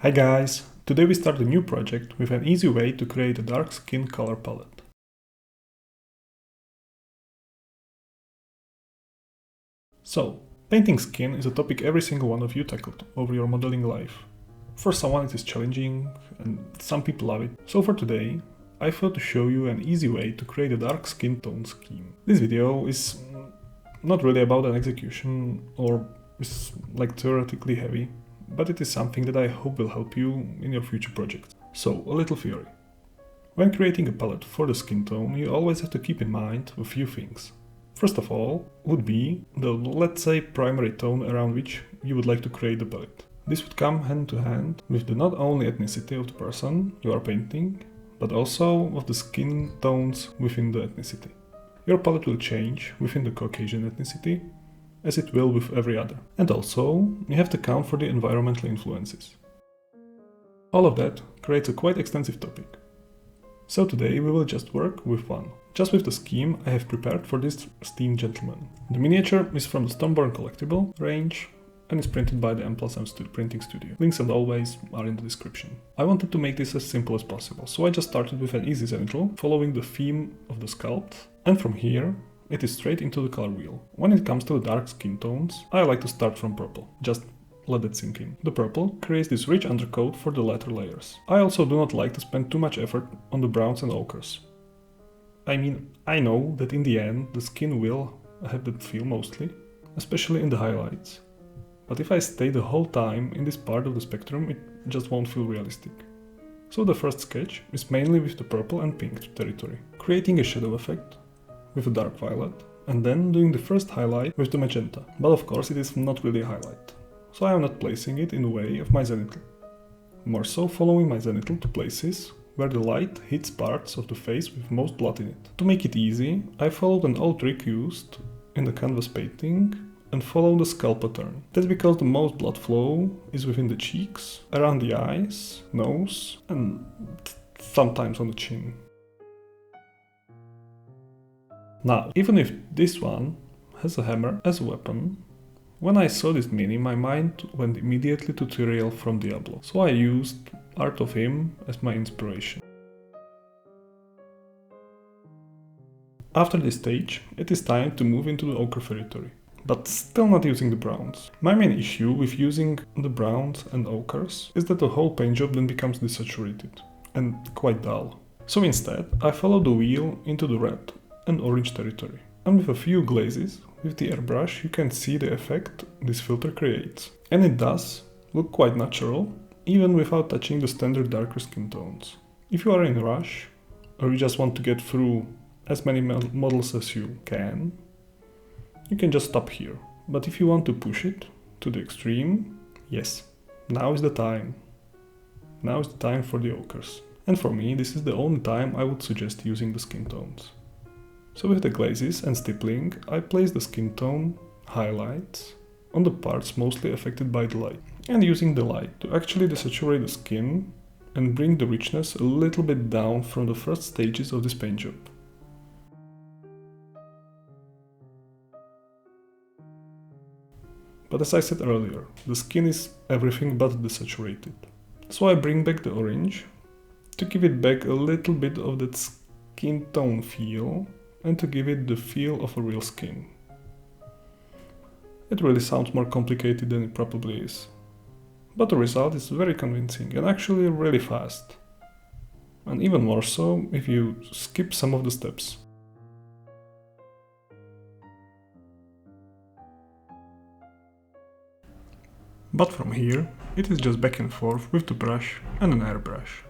Hi guys! Today we start a new project with an easy way to create a dark skin color palette. So, painting skin is a topic every single one of you tackled over your modeling life. For someone it is challenging and some people love it. So for today, I thought to show you an easy way to create a dark skin tone scheme. This video is not really about an execution or is like theoretically heavy, but it is something that I hope will help you in your future projects. So, a little theory. When creating a palette for the skin tone, you always have to keep in mind a few things. First of all, would be the, let's say, primary tone around which you would like to create the palette. This would come hand to hand with the not only ethnicity of the person you are painting, but also of the skin tones within the ethnicity. Your palette will change within the Caucasian ethnicity, as it will with every other. And also, you have to account for the environmental influences. All of that creates a quite extensive topic. So today we will just work with one. Just with the scheme I have prepared for this esteemed gentleman. The miniature is from the Stormborn Collectibles range and is printed by the M+M printing studio. Links as always are in the description. I wanted to make this as simple as possible, so I just started with an easy zenithal, following the theme of the sculpt, and from here it is straight into the color wheel. When it comes to the dark skin tones, I like to start from purple. Just let it sink in. The purple creates this rich undercoat for the latter layers. I also do not like to spend too much effort on the browns and ochres. I mean, I know that in the end the skin will have that feel mostly, especially in the highlights. But if I stay the whole time in this part of the spectrum, it just won't feel realistic. So the first sketch is mainly with the purple and pink territory, creating a shadow effect with a dark violet, and then doing the first highlight with the magenta. But of course it is not really a highlight, so I am not placing it in the way of my zenithal. More so following my zenithal to places where the light hits parts of the face with most blood in it. To make it easy, I followed an old trick used in the canvas painting and follow the skull pattern. That's because the most blood flow is within the cheeks, around the eyes, nose, and sometimes on the chin. Now, even if this one has a hammer as a weapon, when I saw this mini, my mind went immediately to Tyrael from Diablo, so I used art of him as my inspiration. After this stage, it is time to move into the ochre territory, but still not using the browns. My main issue with using the browns and ochres is that the whole paint job then becomes desaturated and quite dull. So instead, I follow the wheel into the red and orange territory. And with a few glazes, with the airbrush you can see the effect this filter creates. And it does look quite natural, even without touching the standard darker skin tones. If you are in a rush, or you just want to get through as many models as you can just stop here. But if you want to push it to the extreme, yes, now is the time. Now is the time for the ochres. And for me, this is the only time I would suggest using the skin tones. So with the glazes and stippling, I place the skin tone highlights on the parts mostly affected by the light, and using the light to actually desaturate the skin and bring the richness a little bit down from the first stages of this paint job. But as I said earlier, the skin is everything but desaturated. So I bring back the orange to give it back a little bit of that skin tone feel and to give it the feel of a real skin. It really sounds more complicated than it probably is. But the result is very convincing and actually really fast. And even more so if you skip some of the steps. But from here, it is just back and forth with the brush and an airbrush.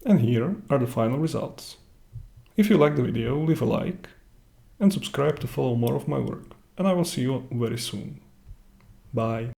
And here are the final results. If you like the video, leave a like and subscribe to follow more of my work, and I will see you very soon. Bye.